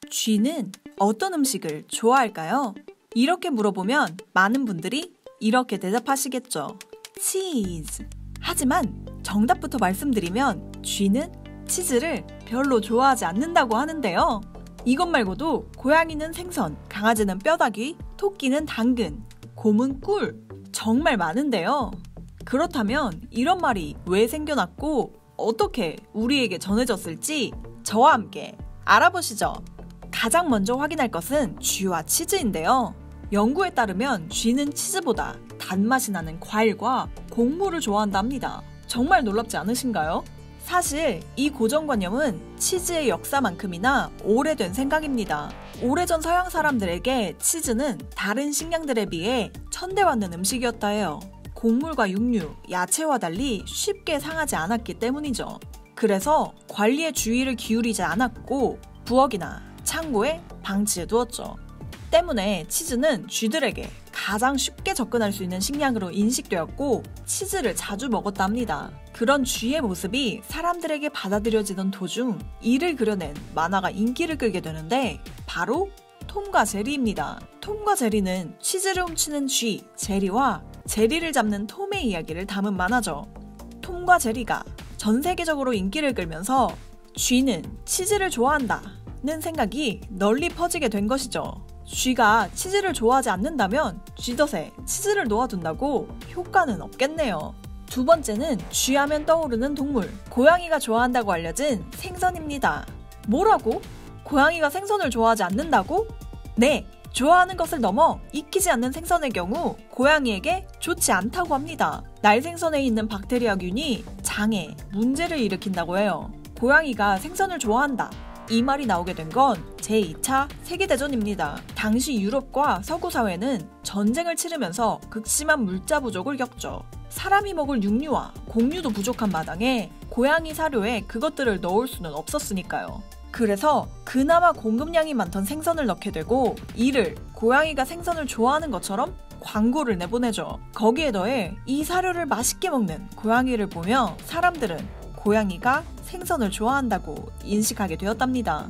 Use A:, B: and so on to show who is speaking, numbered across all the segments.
A: 쥐는 어떤 음식을 좋아할까요? 이렇게 물어보면 많은 분들이 이렇게 대답하시겠죠. 치즈. 하지만 정답부터 말씀드리면 쥐는 치즈를 별로 좋아하지 않는다고 하는데요. 이것 말고도 고양이는 생선, 강아지는 뼈다귀, 토끼는 당근, 곰은 꿀. 정말 많은데요. 그렇다면 이런 말이 왜 생겨났고 어떻게 우리에게 전해졌을지 저와 함께 알아보시죠. 가장 먼저 확인할 것은 쥐와 치즈인데요. 연구에 따르면 쥐는 치즈보다 단맛이 나는 과일과 곡물을 좋아한다 합니다. 정말 놀랍지 않으신가요? 사실 이 고정관념은 치즈의 역사만큼이나 오래된 생각입니다. 오래전 서양 사람들에게 치즈는 다른 식량들에 비해 천대받는 음식이었다 해요. 곡물과 육류, 야채와 달리 쉽게 상하지 않았기 때문이죠. 그래서 관리에 주의를 기울이지 않았고 부엌이나 창고에 방치해 두었죠. 때문에 치즈는 쥐들에게 가장 쉽게 접근할 수 있는 식량으로 인식되었고 치즈를 자주 먹었다 합니다. 그런 쥐의 모습이 사람들에게 받아들여지던 도중 이를 그려낸 만화가 인기를 끌게 되는데 바로 톰과 제리입니다. 톰과 제리는 치즈를 훔치는 쥐, 제리와 제리를 잡는 톰의 이야기를 담은 만화죠. 톰과 제리가 전 세계적으로 인기를 끌면서 쥐는 치즈를 좋아한다는 생각이 널리 퍼지게 된 것이죠. 쥐가 치즈를 좋아하지 않는다면 쥐덫에 치즈를 놓아둔다고 효과는 없겠네요. 두 번째는 쥐하면 떠오르는 동물, 고양이가 좋아한다고 알려진 생선입니다. 뭐라고? 고양이가 생선을 좋아하지 않는다고? 네, 좋아하는 것을 넘어 익히지 않는 생선의 경우 고양이에게 좋지 않다고 합니다. 날생선에 있는 박테리아균이 장에 문제를 일으킨다고 해요. 고양이가 생선을 좋아한다. 이 말이 나오게 된 건 제2차 세계대전입니다. 당시 유럽과 서구 사회는 전쟁을 치르면서 극심한 물자 부족을 겪죠. 사람이 먹을 육류와 곡류도 부족한 마당에 고양이 사료에 그것들을 넣을 수는 없었으니까요. 그래서 그나마 공급량이 많던 생선을 넣게 되고 이를 고양이가 생선을 좋아하는 것처럼 광고를 내보내죠. 거기에 더해 이 사료를 맛있게 먹는 고양이를 보며 사람들은 고양이가 생선을 좋아한다고 인식하게 되었답니다.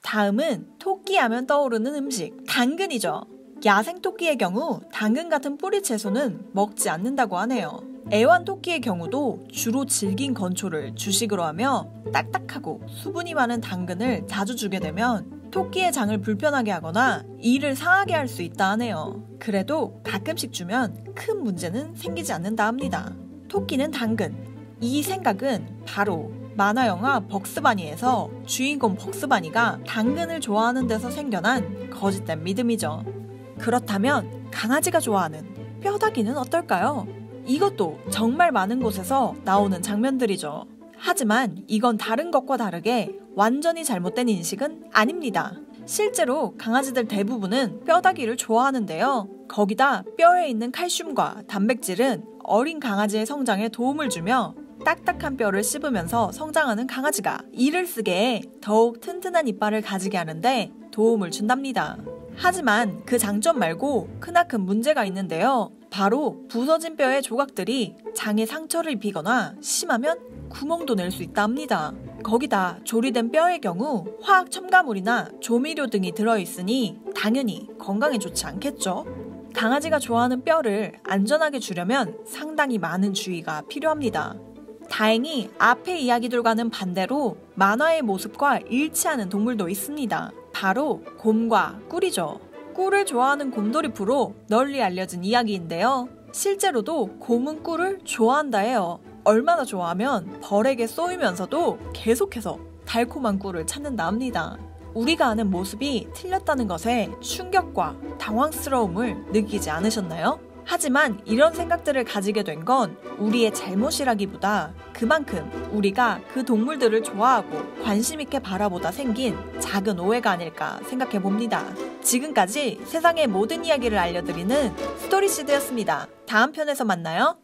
A: 다음은 토끼 하면 떠오르는 음식, 당근이죠. 야생 토끼의 경우 당근 같은 뿌리 채소는 먹지 않는다고 하네요. 애완 토끼의 경우도 주로 질긴 건초를 주식으로 하며 딱딱하고 수분이 많은 당근을 자주 주게 되면 토끼의 장을 불편하게 하거나 이를 상하게 할 수 있다 하네요. 그래도 가끔씩 주면 큰 문제는 생기지 않는다 합니다. 토끼는 당근. 이 생각은 바로 만화영화 벅스바니에서 주인공 벅스바니가 당근을 좋아하는 데서 생겨난 거짓된 믿음이죠. 그렇다면 강아지가 좋아하는 뼈다귀는 어떨까요? 이것도 정말 많은 곳에서 나오는 장면들이죠. 하지만 이건 다른 것과 다르게 완전히 잘못된 인식은 아닙니다. 실제로 강아지들 대부분은 뼈다귀를 좋아하는데요. 거기다 뼈에 있는 칼슘과 단백질은 어린 강아지의 성장에 도움을 주며 딱딱한 뼈를 씹으면서 성장하는 강아지가 이를 쓰게 해 더욱 튼튼한 이빨을 가지게 하는데 도움을 준답니다. 하지만 그 장점 말고 크나큰 문제가 있는데요. 바로 부서진 뼈의 조각들이 장에 상처를 입히거나 심하면 구멍도 낼 수 있다 합니다. 거기다 조리된 뼈의 경우 화학 첨가물이나 조미료 등이 들어있으니 당연히 건강에 좋지 않겠죠. 강아지가 좋아하는 뼈를 안전하게 주려면 상당히 많은 주의가 필요합니다. 다행히 앞의 이야기들과는 반대로 만화의 모습과 일치하는 동물도 있습니다. 바로 곰과 꿀이죠. 꿀을 좋아하는 곰돌이푸로 널리 알려진 이야기인데요. 실제로도 곰은 꿀을 좋아한다 해요. 얼마나 좋아하면 벌에게 쏘이면서도 계속해서 달콤한 꿀을 찾는다 합니다. 우리가 아는 모습이 틀렸다는 것에 충격과 당황스러움을 느끼지 않으셨나요? 하지만 이런 생각들을 가지게 된 건 우리의 잘못이라기보다 그만큼 우리가 그 동물들을 좋아하고 관심 있게 바라보다 생긴 작은 오해가 아닐까 생각해 봅니다. 지금까지 세상의 모든 이야기를 알려드리는 스토리시드였습니다. 다음 편에서 만나요.